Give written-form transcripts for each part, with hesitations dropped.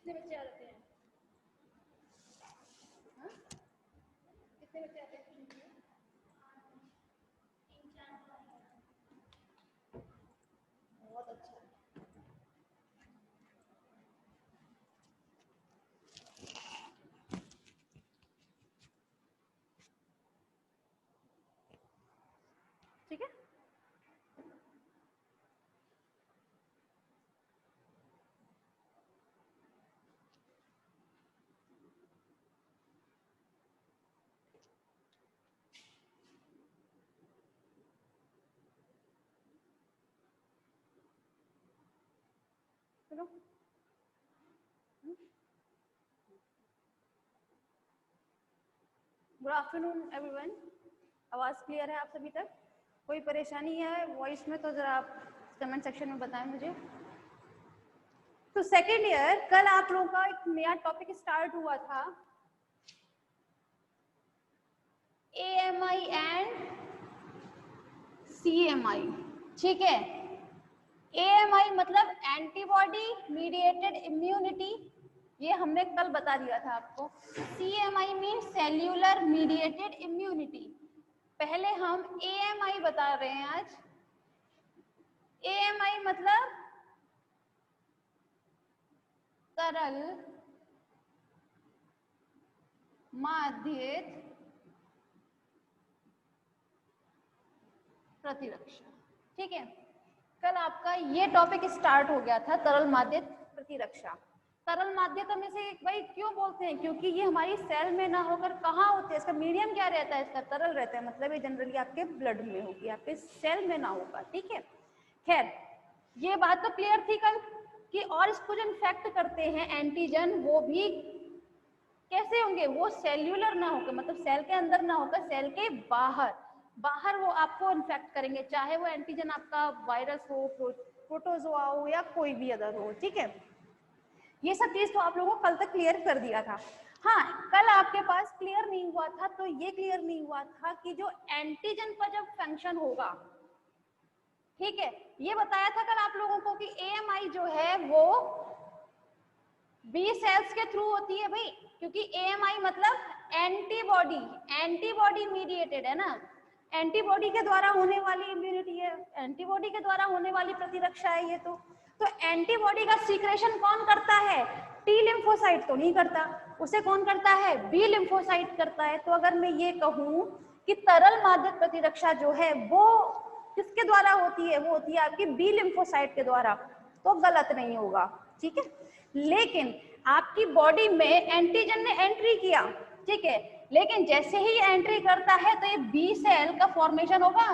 कितने बच्चे आ जाते हैं? हाँ? कितने बच्चे आते हैं ट्यूशन में? बहुत अच्छा। ठीक है, चलो। Good afternoon everyone. आवाज़ क्लियर है आप सभी तक? कोई परेशानी है वॉइस में तो ज़रा आप कमेंट सेक्शन में बताएं मुझे। तो सेकेंड ईयर कल आप लोगों का एक नया टॉपिक स्टार्ट हुआ था, AMI एंड CMI। ठीक है, AMI मतलब एंटीबॉडी मीडिएटेड इम्यूनिटी, ये हमने कल बता दिया था आपको। CMI mean cellular mediated immunity. पहले हम AMI बता रहे हैं आज। AMI मतलब तरल माध्यित प्रतिरक्षा। ठीक है, कल आपका ये टॉपिक स्टार्ट हो गया था, तरल माध्यित प्रतिरक्षा। तरल माध्यता में से भाई क्यों बोलते हैं? क्योंकि ये हमारी सेल में ना होकर कहाँ होते हैं, इसका मीडियम क्या रहता है? इसका तरल रहता है, मतलब ये जनरली आपके ब्लड में होगी, आपके सेल में ना होगा। ठीक है, खैर ये बात तो क्लियर थी कल कि और इसको जो इन्फेक्ट करते हैं एंटीजन, वो भी कैसे होंगे? वो सेल्यूलर ना होकर, मतलब सेल के अंदर ना होकर सेल के बाहर बाहर वो आपको इन्फेक्ट करेंगे, चाहे वो एंटीजन आपका वायरस हो, प्रोटोजोआ हो या कोई भी अदर हो। ठीक है, ये सब चीज तो आप लोगों को कल तक क्लियर कर दिया था। हाँ, कल आपके पास क्लियर नहीं हुआ था, तो ये क्लियर नहीं हुआ था कि जो एंटीजन का जब फंक्शन होगा, ठीक है, ये बताया था कल आप लोगों को कि AMI जो है वो बी सेल्स के थ्रू होती है भाई, क्योंकि AMI मतलब एंटीबॉडी, एंटीबॉडी मीडिएटेड है ना, एंटीबॉडी के द्वारा होने वाली इम्यूनिटी है, एंटीबॉडी के द्वारा होने वाली प्रतिरक्षा है ये। तो एंटीबॉडी का सीक्रेशन कौन करता है? T लिम्फोसाइट तो नहीं करता, उसे कौन करता है? B लिम्फोसाइट करता है। तो अगर मैं ये कहूं कि तरल माध्यक प्रतिरक्षा जो है वो किसके द्वारा होती है? वो होती है आपकी B लिम्फोसाइट के द्वारा, तो गलत नहीं होगा। ठीक है, लेकिन आपकी बॉडी में एंटीजन ने एंट्री किया, ठीक है, लेकिन जैसे ही एंट्री करता है तो ये बी सेल का फॉर्मेशन होगा,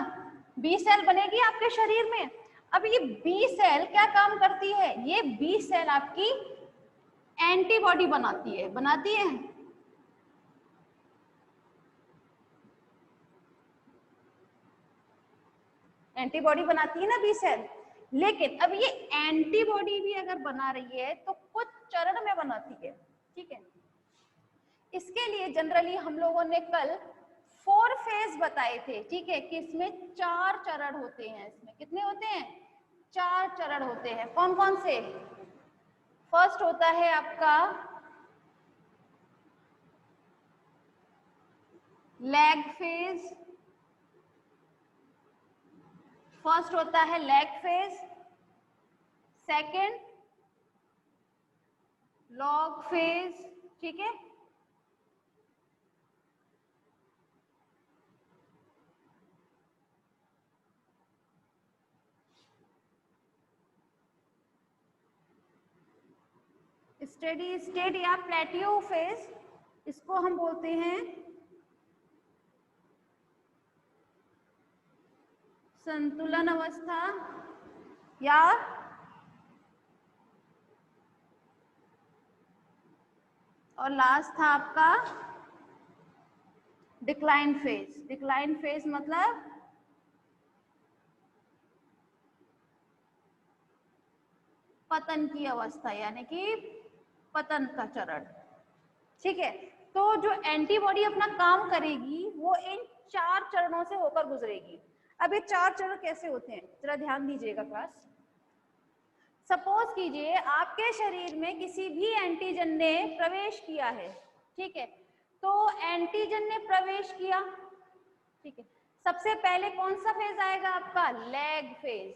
बी सेल बनेगी आपके शरीर में। अब ये बी सेल क्या काम करती है? ये बी सेल आपकी एंटीबॉडी बनाती है, बनाती है। एंटीबॉडी बनाती है ना बी सेल, लेकिन अब ये एंटीबॉडी भी अगर बना रही है तो कुछ चरण में बनाती है। ठीक है, इसके लिए जनरली हम लोगों ने कल 4 फेज बताए थे। ठीक है, कि इसमें 4 चरण होते हैं। इसमें कितने होते हैं? 4 चरण होते हैं। कौन कौन से? फर्स्ट होता है आपका लैग फेज, फर्स्ट होता है lag phase, second log phase. ठीक है, स्टेडी स्टेट या प्लेटियो फेज, इसको हम बोलते हैं संतुलन अवस्था, या और लास्ट था आपका डिक्लाइन फेज। डिक्लाइन फेज मतलब पतन की अवस्था, यानी कि पतन का चरण। ठीक है, तो जो एंटीबॉडी अपना काम करेगी वो इन 4 चरणों से होकर गुजरेगी। अब ये 4 चरण कैसे होते हैं जरा ध्यान दीजिएगा क्लास। सपोज कीजिए आपके शरीर में किसी भी एंटीजन ने प्रवेश किया है, ठीक है, तो एंटीजन ने प्रवेश किया, ठीक है, सबसे पहले कौन सा फेज आएगा आपका? Lag phase.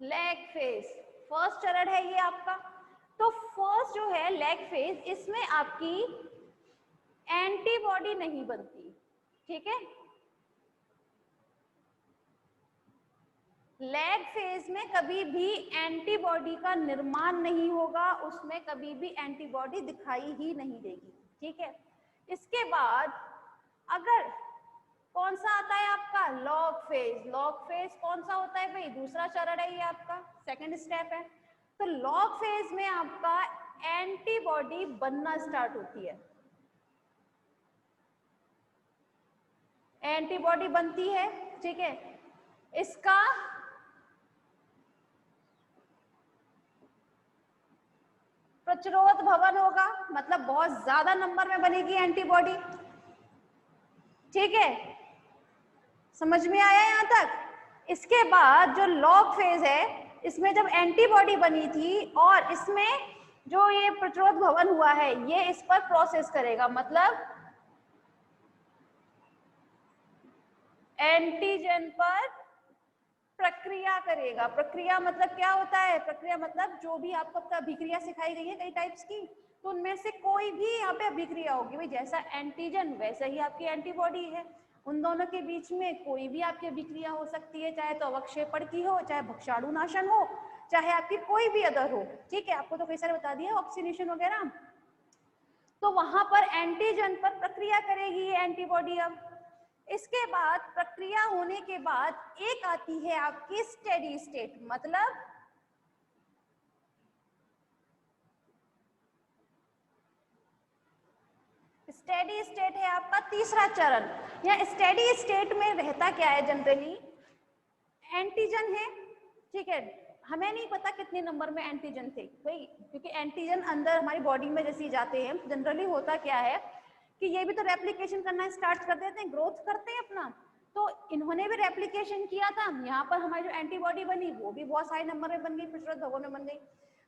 Lag phase first चरण है ये आपका। तो फर्स्ट जो है लैग फेज, इसमें आपकी एंटीबॉडी नहीं बनती, ठीक है। लैग फेज में कभी भी एंटीबॉडी का निर्माण नहीं होगा, उसमें कभी भी एंटीबॉडी दिखाई ही नहीं देगी, ठीक है। इसके बाद अगर कौन सा आता है आपका? Log phase. लॉग फेज कौन सा होता है भाई? दूसरा चरण है ये आपका, सेकंड स्टेप है। तो लॉग फेज में आपका एंटीबॉडी बनना स्टार्ट होती है, एंटीबॉडी बनती है, ठीक है। इसका प्रतिरोध भवन होगा, मतलब बहुत ज्यादा नंबर में बनेगी एंटीबॉडी, ठीक है, समझ में आया यहां तक। इसके बाद जो लॉग फेज है, इसमें जब एंटीबॉडी बनी थी और इसमें जो ये प्रतिरोध भवन हुआ है, ये इस पर प्रोसेस करेगा, मतलब एंटीजन पर प्रक्रिया करेगा। प्रक्रिया मतलब क्या होता है? प्रक्रिया मतलब जो भी आपको अभिक्रिया सिखाई गई है कई टाइप्स की, तो उनमें से कोई भी यहाँ पे अभिक्रिया होगी भाई, जैसा एंटीजन वैसा ही आपकी एंटीबॉडी है। उन दोनों के बीच में कोई भी आपकी अभिक्रिया हो सकती है, चाहे तो अवक्षेपण की हो, चाहे भक्षाणु नाशन हो, चाहे आपकी कोई भी अदर हो, ठीक है। आपको तो कई सारे बता दिया ऑक्सीडेशन वगैरह। तो वहां पर एंटीजन पर प्रक्रिया करेगी ये एंटीबॉडी। अब इसके बाद प्रक्रिया होने के बाद एक आती है आपकी स्टेडी स्टेट, मतलब स्टेडी स्टेट है आपका तीसरा चरण। या स्टेडी स्टेट में रहता क्या है? जनरली एंटीजन है, ठीक है, हमें नहीं पता कितने नंबर में एंटीजन थे भाई, क्योंकि एंटीजन अंदर हमारी बॉडी में जैसे जाते हैं, जनरली होता क्या है कि ये भी तो रेप्लिकेशन करना स्टार्ट कर देते हैं, ग्रोथ करते हैं अपना। तो इन्होंने भी रेप्लिकेशन किया था, यहाँ पर हमारी जो एंटीबॉडी बनी वो भी बहुत सारे नंबर में बन गई, प्रतिरोध भवन में बन गई।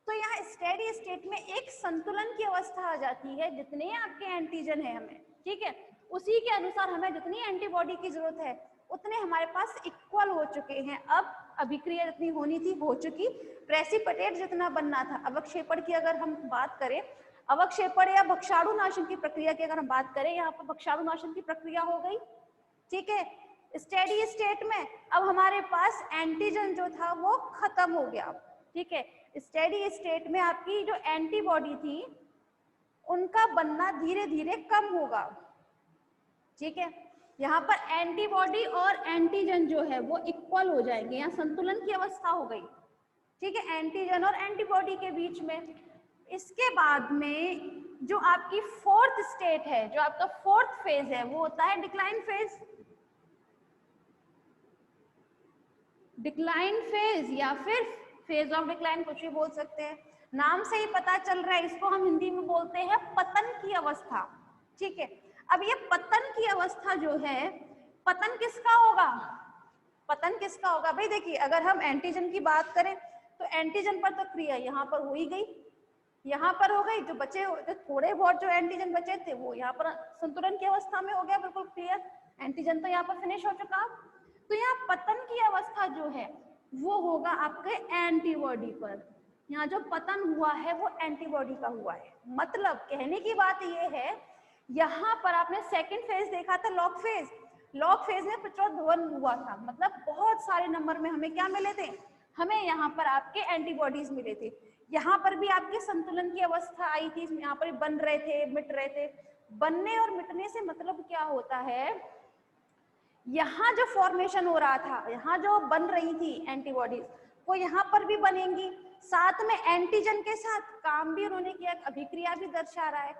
तो यहाँ स्टेडी स्टेट में एक संतुलन की अवस्था आ जाती है, जितने आपके एंटीजन है हमें, ठीक है, उसी के अनुसार हमें जितनी एंटीबॉडी की जरूरत है उतने हमारे पास इक्वल हो चुके हैं। अब अभिक्रिया जितनी होनी थी हो चुकी, प्रेसिपिटेट जितना बनना था। अवक्षेपण की अगर हम बात करें, अवक्षेपण या भक्षाणु नाशन की प्रक्रिया की अगर हम बात करें, यहाँ पर भक्षाणु नाशन की प्रक्रिया हो गई, ठीक है। स्टेडी स्टेट में अब हमारे पास एंटीजन जो था वो खत्म हो गया, ठीक है। स्टेडी स्टेट में आपकी जो एंटीबॉडी थी उनका बनना धीरे धीरे कम होगा, ठीक है। यहाँ पर एंटीबॉडी और एंटीजन जो है वो इक्वल हो जाएंगे, यहाँ संतुलन की अवस्था हो गई, ठीक है, एंटीजन और एंटीबॉडी के बीच में। इसके बाद में जो आपकी फोर्थ स्टेट है, जो आपका फोर्थ फेज है, वो होता है डिक्लाइन फेज। डिक्लाइन फेज या फिर फेज ऑफ डिक्लाइन, कुछ भी बोल सकते हैं, नाम से ही पता चल रहा है, इसको हम हिंदी में बोलते हैं पतन की अवस्था, ठीक है। अब ये पतन की अवस्था जो है, पतन किसका होगा? पतन किसका होगा भाई? देखिए, अगर हम एंटीजन की बात करें तो एंटीजन पर तो क्रिया यहाँ पर हो ही गई, यहाँ पर हो गई, जो बचे जो थोड़े बहुत जो एंटीजन बचे थे वो यहाँ पर संतुलन की अवस्था में हो गया, बिल्कुल क्लियर, एंटीजन तो यहाँ पर फिनिश हो चुका। तो यहाँ पतन की अवस्था जो है वो होगा आपके एंटीबॉडी पर। यहाँ जो पतन हुआ है वो एंटीबॉडी का हुआ है। मतलब कहने की बात ये है, यहाँ पर आपने सेकंड फेज देखा था, लॉग फेज। लॉग फेज में प्रतिरोध भवन हुआ था, मतलब बहुत सारे नंबर में हमें क्या मिले थे? हमें यहाँ पर आपके एंटीबॉडीज मिले थे। यहाँ पर भी आपके संतुलन की अवस्था आई थी, यहाँ पर बन रहे थे, मिट रहे थे। बनने और मिटने से मतलब क्या होता है, यहाँ जो फॉर्मेशन हो रहा था, यहाँ जो बन रही थी एंटीबॉडीज, वो यहाँ पर भी बनेंगी, साथ में एंटीजन के साथ काम भी उन्होंने किया, अभिक्रिया भी दर्शा रहा है,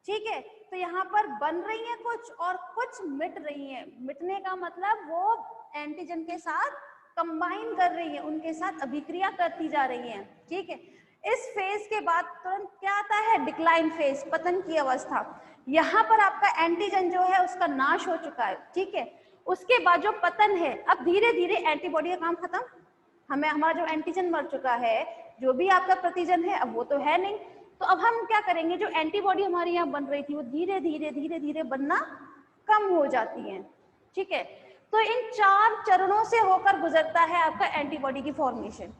ठीक है। तो यहाँ पर बन रही है कुछ और कुछ मिट रही है। मिटने का मतलब वो एंटीजन के साथ कंबाइन कर रही है, उनके साथ अभिक्रिया करती जा रही है, ठीक है। इस फेज के बाद तुरंत क्या आता है? डिक्लाइन फेज, पतन की अवस्था। यहाँ पर आपका एंटीजन जो है उसका नाश हो चुका है, ठीक है। उसके बाद जो पतन है, अब धीरे धीरे एंटीबॉडी का काम खत्म, हमें हमारा जो एंटीजन मर चुका है, जो भी आपका प्रतिजन है अब वो तो है नहीं, तो अब हम क्या करेंगे, जो एंटीबॉडी हमारी यहाँ बन रही थी वो धीरे धीरे धीरे धीरे बनना कम हो जाती है। ठीक है, तो इन 4 चरणों से होकर गुजरता है आपका एंटीबॉडी की फॉर्मेशन।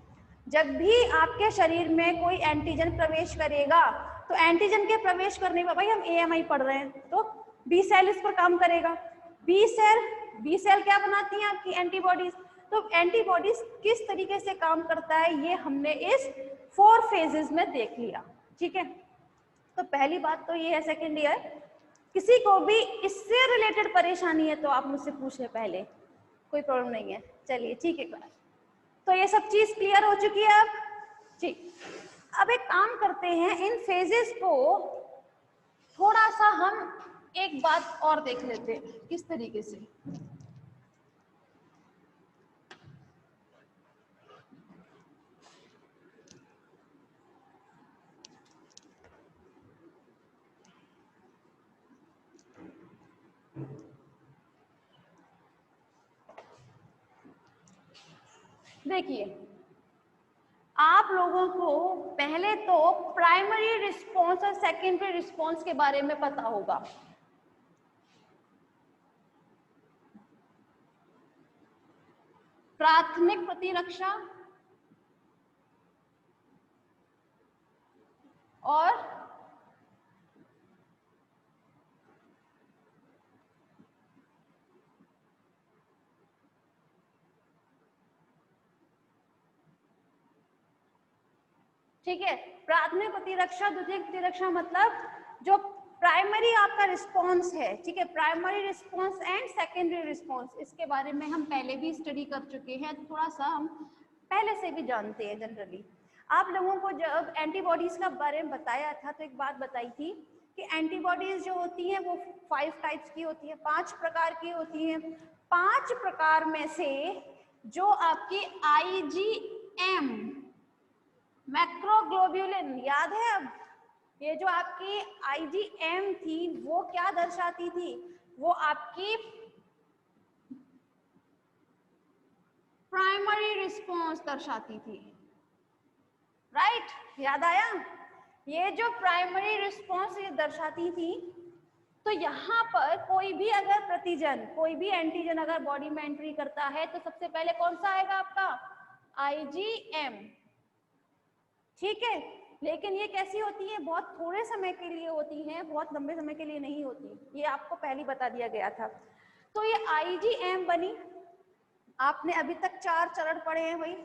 जब भी आपके शरीर में कोई एंटीजन प्रवेश करेगा तो एंटीजन के प्रवेश करने पर, भाई हम एएमआई पढ़ रहे हैं, तो बी सेल इस पर काम करेगा। बी सेल क्या बनाती है आपकी एंटीबॉडीज। तो एंटीबॉडीज किस तरीके से काम करता है ये हमने इस 4 फेजेस में देख लिया। ठीक है, तो पहली बात तो ये है, सेकेंड ईयर किसी को भी इससे रिलेटेड परेशानी है तो आप मुझसे पूछ ले पहले, कोई प्रॉब्लम नहीं है। चलिए ठीक है क्लास, तो ये सब चीज क्लियर हो चुकी है अब। ठीक, अब एक काम करते हैं, इन फेजेस को थोड़ा सा हम एक बात और देख लेते हैं किस तरीके से। देखिए, आप लोगों को पहले तो प्राइमरी रिस्पॉन्स और सेकेंडरी रिस्पॉन्स के बारे में पता होगा। प्राथमिक प्रतिरक्षा और ठीक है, प्राथमिक प्रतिरक्षा, द्वितीयक प्रतिरक्षा मतलब जो प्राइमरी आपका रिस्पॉन्स है। ठीक है, primary response and secondary response, इसके बारे में हम पहले भी स्टडी कर चुके हैं, थोड़ा सा हम पहले से भी जानते हैं जनरली। आप लोगों को जब एंटीबॉडीज का बारे में बताया था तो एक बात बताई थी कि एंटीबॉडीज जो होती हैं वो 5 टाइप्स की होती है, 5 प्रकार की होती हैं। 5 प्रकार में से जो आपकी IgM मैक्रोग्लोब्यूलिन, याद है अब, ये जो आपकी IgM थी वो क्या दर्शाती थी, वो आपकी प्राइमरी रिस्पॉन्स दर्शाती थी। राइट, याद आया, ये जो प्राइमरी रिस्पॉन्स ये दर्शाती थी। तो यहाँ पर कोई भी अगर प्रतिजन, कोई भी एंटीजन अगर बॉडी में एंट्री करता है तो सबसे पहले कौन सा आएगा आपका, IgM। ठीक है, लेकिन ये कैसी होती है, बहुत थोड़े समय के लिए होती हैं, बहुत लंबे समय के लिए नहीं होती, ये आपको पहले बता दिया गया था। तो ये IgM बनी, आपने अभी तक 4 चरण पढ़े हैं भाई,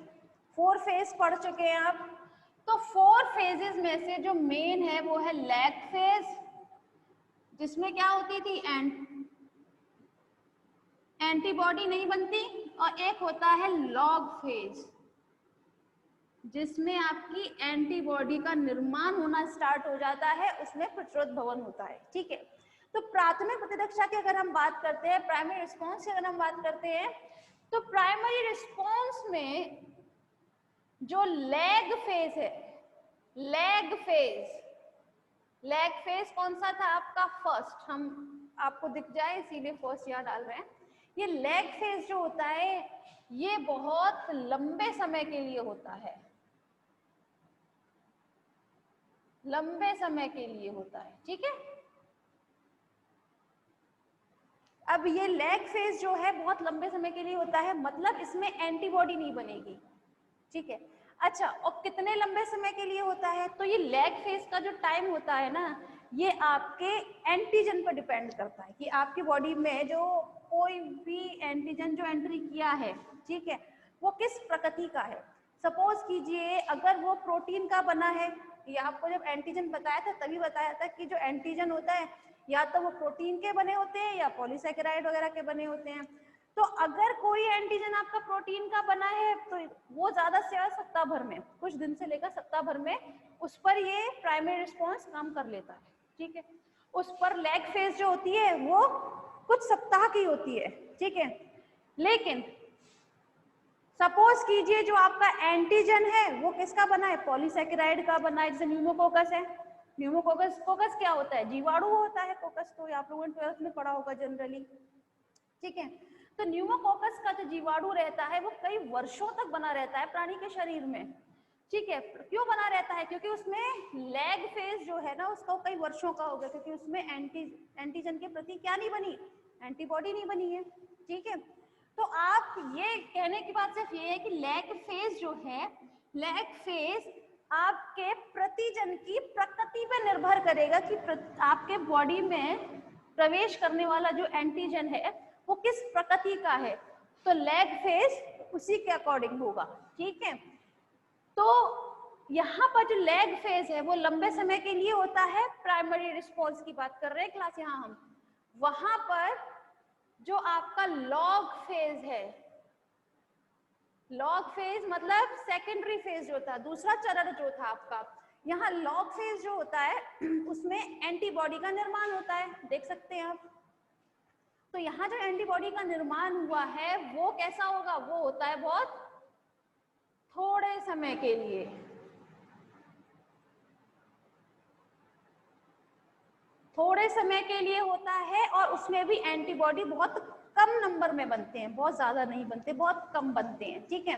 4 फेज पढ़ चुके हैं आप। तो 4 फेजेस में से जो मेन है वो है लैग फेज, जिसमें क्या होती थी, एंटीबॉडी नहीं बनती, और एक होता है लॉग फेज, जिसमें आपकी एंटीबॉडी का निर्माण होना स्टार्ट हो जाता है, उसमें प्रतिरोध भवन होता है। ठीक है, तो प्राथमिक प्रतिरक्षा की अगर हम बात करते हैं, प्राइमरी रिस्पॉन्स की अगर हम बात करते हैं, तो प्राइमरी रिस्पॉन्स में जो लैग फेज है, लैग फेज कौन सा था आपका, फर्स्ट, हम आपको दिख जाए इसीलिए फर्स्ट यहाँ डाल रहे हैं। ये लैग फेज जो होता है ये बहुत लंबे समय के लिए होता है, लंबे समय के लिए होता है। ठीक है, अब ये लैग फेज जो है बहुत लंबे समय के लिए होता है, मतलब इसमें एंटीबॉडी नहीं बनेगी। ठीक है, अच्छा, और कितने लंबे समय के लिए होता है, तो ये लैग फेज का जो टाइम होता है ना, ये आपके एंटीजन पर डिपेंड करता है कि आपकी बॉडी में जो कोई भी एंटीजन जो एंट्री किया है, ठीक है, वो किस प्रकृति का है। सपोज कीजिए अगर वो प्रोटीन का बना है, ये आपको जब एंटीजन बताया था तभी बताया था कि जो एंटीजन होता है या तो वो प्रोटीन के बने होते हैं या पॉलीसैकेराइड वगैरह के बने होते हैं। तो अगर कोई एंटीजन आपका प्रोटीन का बना है तो वो ज्यादा से ज्यादा सप्ताह भर में, कुछ दिन से लेकर सप्ताह भर में उस पर ये प्राइमरी रिस्पॉन्स काम कर लेता है। ठीक है, उस पर लैग फेज जो होती है वो कुछ सप्ताह की होती है। ठीक है, लेकिन सपोज कीजिए जो आपका एंटीजन है वो किसका बना है, पॉलीसैकेराइड का बना है, जैसे न्यूमोकोकस है। न्यूमोकोकस क्या होता है, जीवाणु होता है। कोकस तो आप लोगों ने 12th में पढ़ा होगा जनरली। ठीक है, तो न्यूमोकॉकस का जो जीवाणु रहता है वो कई वर्षों तक बना रहता है प्राणी के शरीर में, ठीक है। क्यों बना रहता है? क्योंकि उसमें लैग फेज जो है ना उसका कई वर्षों का होगा, क्योंकि उसमें एंटीजन के प्रति क्या नहीं बनी, एंटीबॉडी नहीं बनी है, ठीक है। तो आप ये कहने की बात सिर्फ ये है कि लैग फेज जो है, लैग फेज आपके प्रतिजन की प्रकृति पे निर्भर करेगा कि आपके बॉडी में प्रवेश करने वाला जो एंटीजन है वो किस प्रकृति का है, तो लैग फेज उसी के अकॉर्डिंग होगा, ठीक है। तो यहाँ पर जो लैग फेज है वो लंबे समय के लिए होता है। प्राइमरी रिस्पॉन्स की बात कर रहे हैं क्लास यहाँ हम, वहां पर जो आपका लॉग फेज है, लॉग फेज मतलब सेकेंडरी फेज जो था, दूसरा चरण जो था आपका, यहाँ लॉग फेज जो होता है उसमें एंटीबॉडी का निर्माण होता है, देख सकते हैं आप। तो यहाँ जो एंटीबॉडी का निर्माण हुआ है वो कैसा होगा, वो होता है बहुत थोड़े समय के लिए, थोड़े समय के लिए होता है, और उसमें भी एंटीबॉडी बहुत कम नंबर में बनते हैं, बहुत ज्यादा नहीं बनते, बहुत कम बनते हैं, ठीक है।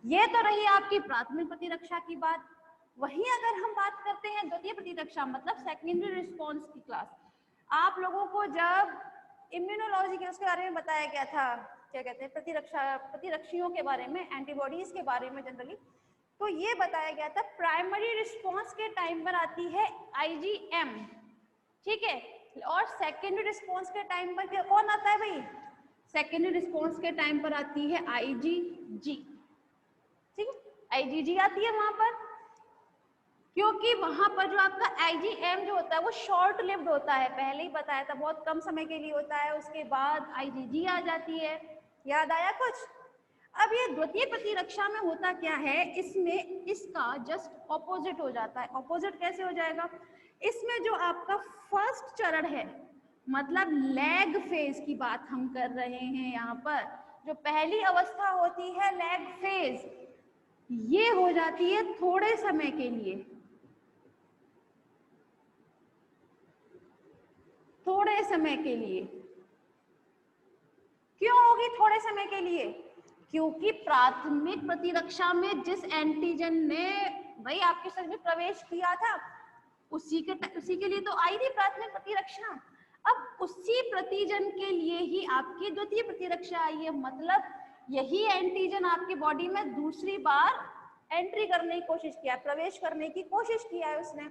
ये तो रही आपकी प्राथमिक प्रतिरक्षा की बात। वहीं अगर हम बात करते हैं द्वितीय प्रतिरक्षा मतलब सेकेंडरी रिस्पॉन्स की क्लास, आप लोगों को जब इम्यूनोलॉजी के उसके बारे में बताया गया था, क्या कहते हैं, प्रतिरक्षियों के बारे में, एंटीबॉडीज के बारे में जनरली, तो ये बताया गया था प्राइमरी रिस्पॉन्स के टाइम पर आती है IgM, ठीक है, और सेकेंडरी रिस्पॉन्स के टाइम पर कौन आता है भाई, सेकेंडरी रिस्पॉन्स के टाइम पर आती है IgG, ठीक है, IgG आती है वहां पर, क्योंकि वहां पर जो आपका IgM जो होता है वो शॉर्ट लिव्ड होता है, पहले ही बताया था, बहुत कम समय के लिए होता है, उसके बाद IgG आ जाती है, याद आया कुछ। अब ये द्वितीय प्रतिरक्षा में होता क्या है, इसमें इसका जस्ट ऑपोजिट हो जाता है। ऑपोजिट कैसे हो जाएगा, इसमें जो आपका फर्स्ट चरण है, मतलब लैग फेज की बात हम कर रहे हैं यहाँ पर, जो पहली अवस्था होती है लैग फेज, ये हो जाती है थोड़े समय के लिए, थोड़े समय के लिए। क्यों होगी थोड़े समय के लिए, क्योंकि प्राथमिक प्रतिरक्षा में जिस एंटीजन ने भाई आपके शरीर में प्रवेश किया था उसी के लिए तो आई थी प्राथमिक प्रतिरक्षा। अब उसी प्रतिजन के लिए ही आपकी द्वितीय प्रतिरक्षा आई है, मतलब यही एंटीजन आपकी बॉडी में दूसरी बार एंट्री करने की कोशिश किया, प्रवेश करने की कोशिश किया है उसने।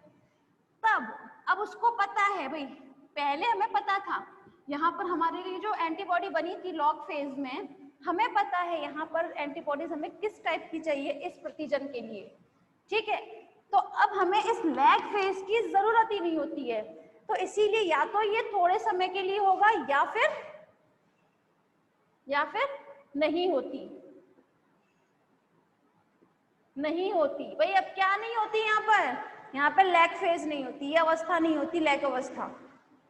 तब अब उसको पता है भाई, पहले हमें पता था यहाँ पर हमारे लिए जो एंटीबॉडी बनी थी लॉग फेज में, हमें पता है यहाँ पर एंटीबॉडीज हमें किस टाइप की चाहिए इस प्रतिजन के लिए, ठीक है। तो अब हमें इस लैग फेज की जरूरत ही नहीं होती है, तो इसीलिए या तो ये थोड़े समय के लिए होगा या फिर नहीं होती, नहीं होती भाई। अब क्या नहीं होती यहाँ पर लैग फेज नहीं होती, ये अवस्था नहीं होती लैग अवस्था,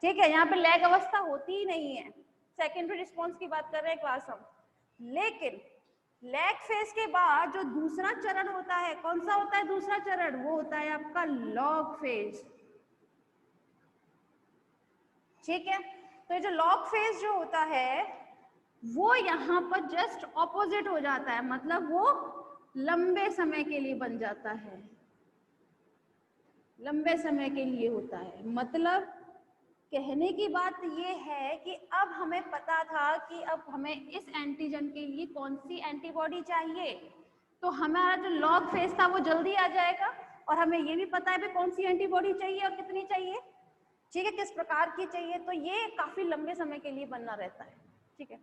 ठीक है, यहाँ पे लैग अवस्था होती ही नहीं है। सेकेंडरी रिस्पॉन्स की बात कर रहे हैं क्लास हम, लेकिन लैग फेज के बाद जो दूसरा चरण होता है, कौन सा होता है दूसरा चरण, वो होता है आपका लॉग फेज, ठीक है। तो ये जो लॉग फेज जो होता है वो यहाँ पर जस्ट ऑपोजिट हो जाता है, मतलब वो लंबे समय के लिए बन जाता है, लंबे समय के लिए होता है। मतलब कहने की बात ये है कि अब हमें पता था कि अब हमें इस एंटीजन के लिए कौन सी एंटीबॉडी चाहिए, तो हमारा जो लॉग फेज था वो जल्दी आ जाएगा, और हमें ये भी पता है भी कौन सी एंटीबॉडी चाहिए और कितनी चाहिए, ठीक है, किस प्रकार की चाहिए, तो ये काफी लंबे समय के लिए बनना रहता है, ठीक है।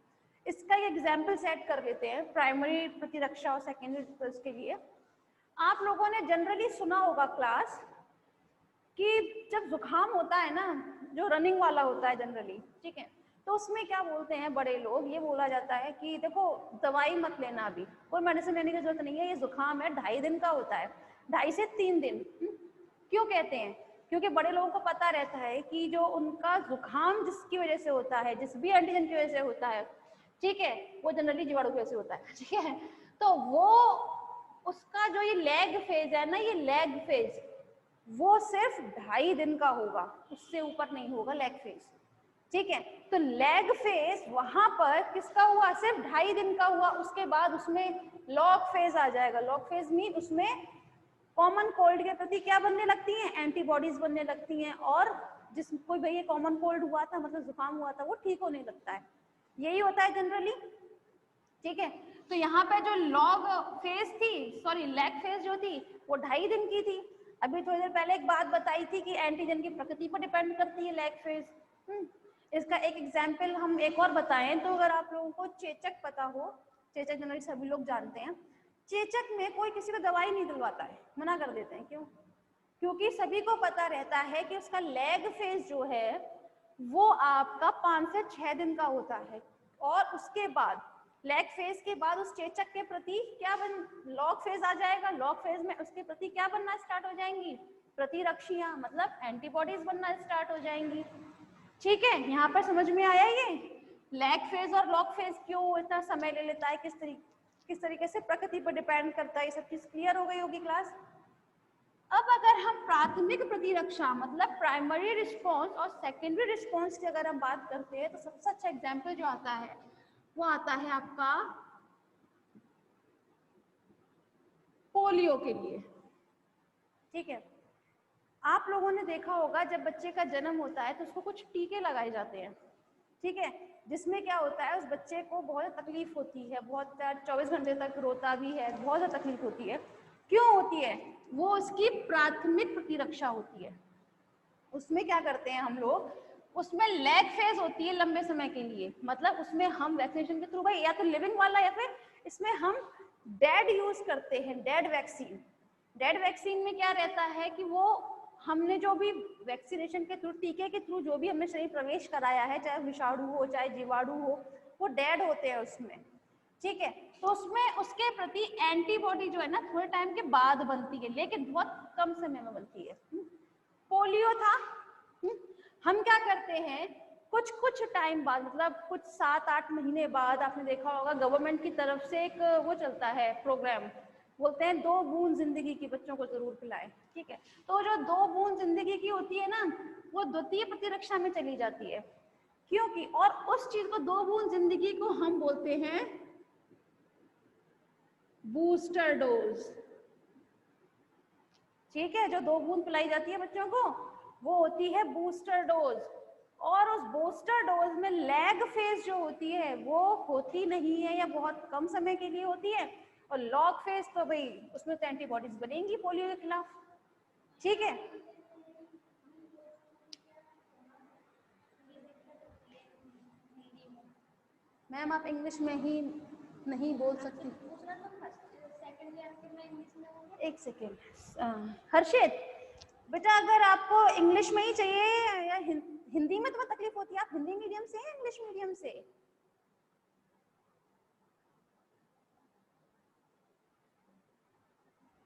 इसका एक एग्जाम्पल सेट कर लेते हैं प्राइमरी प्रतिरक्षा और सेकेंडरी के लिए। आप लोगों ने जनरली सुना होगा क्लास कि जब जुकाम होता है ना, जो रनिंग वाला होता है जनरली, ठीक है, तो उसमें क्या बोलते हैं बड़े लोग, ये बोला जाता है कि देखो दवाई मत लेना, अभी कोई मेडिसिन लेने की जरूरत नहीं है, ये जुकाम है 2.5 दिन का होता है, 2.5 से 3 दिन। क्यों कहते हैं, क्योंकि बड़े लोगों को पता रहता है कि जो उनका जुकाम जिसकी वजह से होता है, जिस भी एंटीजन की वजह से होता है, ठीक है, वो जनरली जीवाणु की वजह से होता है, ठीक है, तो वो उसका जो ये लैग फेज है ना, ये लैग फेज वो सिर्फ 2.5 दिन का होगा, उससे ऊपर नहीं होगा लैग फेज, ठीक है। तो लैग फेज वहां पर किसका हुआ, सिर्फ 2.5 दिन का हुआ, उसके बाद उसमें लॉग फेज आ जाएगा। लॉग फेज मीन उसमें कॉमन कोल्ड के प्रति क्या बनने लगती हैं, एंटीबॉडीज बनने लगती हैं, और जिस कोई भैया कॉमन कोल्ड हुआ था मतलब जुकाम हुआ था वो ठीक होने लगता है। यही होता है जनरली, ठीक है। तो यहाँ पे जो लॉग फेज थी, सॉरी लैग फेज जो थी वो 2.5 दिन की थी। अभी थोड़ी देर पहले एक बात बताई थी कि एंटीजन की प्रकृति पर डिपेंड करती है लैग फेज। इसका एक एग्जाम्पल हम एक और बताएं तो अगर आप लोगों को चेचक पता हो, चेचक जनरली सभी लोग जानते हैं, चेचक में कोई किसी को दवाई नहीं दिलवाता है, मना कर देते हैं। क्यों? क्योंकि सभी को पता रहता है कि उसका लैग फेज जो है वो आपका 5 से 6 दिन का होता है, और उसके बाद लैग फेज के बाद उस चेचक के प्रति क्या लॉग फेज आ जाएगा। लॉग फेज में उसके प्रति क्या बनना स्टार्ट हो जाएंगी, प्रतिरक्षियां, मतलब एंटीबॉडीज बनना स्टार्ट हो जाएंगी। ठीक है, यहाँ पर समझ में आया ये लैग फेज और लॉग फेज क्यों इतना समय ले लेता है, किस तरीके से प्रकृति पर डिपेंड करता है, ये सब चीज क्लियर हो गई होगी क्लास। अब अगर हम प्राथमिक प्रतिरक्षा मतलब प्राइमरी रिस्पॉन्स और सेकेंडरी रिस्पॉन्स की अगर हम बात करते हैं तो सबसे अच्छा एग्जाम्पल जो आता है वो आता है आपका पोलियो के लिए। ठीक है, आप लोगों ने देखा होगा जब बच्चे का जन्म होता है तो उसको कुछ टीके लगाए जाते हैं, ठीक है, जिसमें क्या होता है उस बच्चे को बहुत तकलीफ होती है, बहुत 24 घंटे तक रोता भी है, बहुत ज़्यादा तकलीफ होती है। क्यों होती है? वो उसकी प्राथमिक प्रतिरक्षा होती है। उसमें क्या करते हैं हम लोग, उसमें लैग फेज होती है लंबे समय के लिए, मतलब उसमें हम वैक्सीनेशन के थ्रू भाई या तो लिविंग वाला या फिर इसमें हम डेड यूज करते हैं, डेड वैक्सीन। डेड वैक्सीन में क्या रहता है कि वो हमने जो भी वैक्सीनेशन के थ्रू, टीके के थ्रू जो भी हमने शरीर प्रवेश कराया है, चाहे विषाणु हो चाहे जीवाणु हो, वो डेड होते हैं उसमें। ठीक है, तो उसमें उसके प्रति एंटीबॉडी जो है ना थोड़े टाइम के बाद बनती है, लेकिन बहुत कम समय में बनती है। पोलियो था, हम क्या करते हैं कुछ टाइम बाद, मतलब कुछ 7-8 महीने बाद, आपने देखा होगा गवर्नमेंट की तरफ से एक वो चलता है प्रोग्राम, बोलते हैं 2 बूंद जिंदगी की, बच्चों को जरूर पिलाएं। ठीक है, तो जो 2 बूंद जिंदगी की होती है ना वो द्वितीय प्रतिरक्षा में चली जाती है, क्योंकि और उस चीज को 2 बूंद जिंदगी को हम बोलते हैं बूस्टर डोज। ठीक है, जो 2 बूंद पिलाई जाती है बच्चों को वो होती है बूस्टर डोज, और उस बूस्टर डोज में लैग फेज जो होती है वो होती नहीं है या बहुत कम समय के लिए होती है, और लॉग फेज तो भाई उसमें तो एंटीबॉडीज बनेंगी पोलियो के खिलाफ। ठीक है, मैम आप इंग्लिश में ही नहीं बोल सकती। एक सेकेंड हर्षित, बेटा अगर आपको इंग्लिश में ही चाहिए या हिंदी में तुम्हें तकलीफ होती है, आप हिंदी मीडियम से हैं इंग्लिश मीडियम से?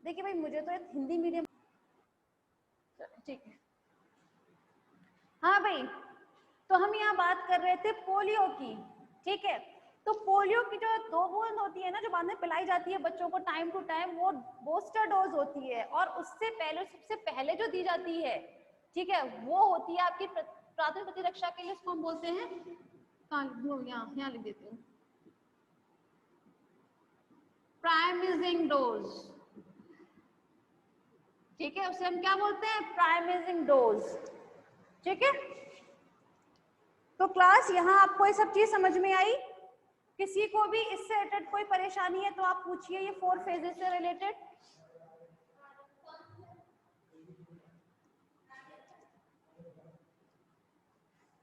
देखिए भाई मुझे तो हिंदी मीडियम, ठीक है। हाँ भाई, तो हम यहाँ बात कर रहे थे पोलियो की। ठीक है, तो पोलियो की जो 2 बूंद होती है ना जो बाद में पिलाई जाती है बच्चों को टाइम टू टाइम, वो बूस्टर डोज होती है, और उससे पहले सबसे पहले जो दी जाती है, ठीक है, वो होती है आपकी प्राथमिक प्रतिरक्षा के लिए, उसको हम बोलते हैं यहाँ लिख देती हूँ, प्राइमेजिंग डोज। ठीक है, उसे हम क्या बोलते हैं, प्राइमेजिंग डोज। ठीक है, तो क्लास यहाँ आपको ये सब चीज समझ में आई? किसी को भी इससे रिलेटेड कोई परेशानी है तो आप पूछिए, ये 4 फेजेस से रिलेटेड।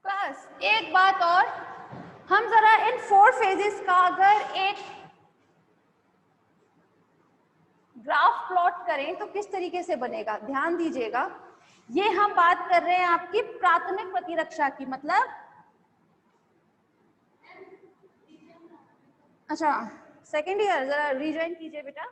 क्लास एक बात और, हम जरा इन 4 फेजेस का अगर एक ग्राफ प्लॉट करें तो किस तरीके से बनेगा, ध्यान दीजिएगा। ये हम बात कर रहे हैं आपकी प्राथमिक प्रतिरक्षा की, मतलब अच्छा सेकेंड ईयर, जरा रिज्वाइन कीजिए बेटा।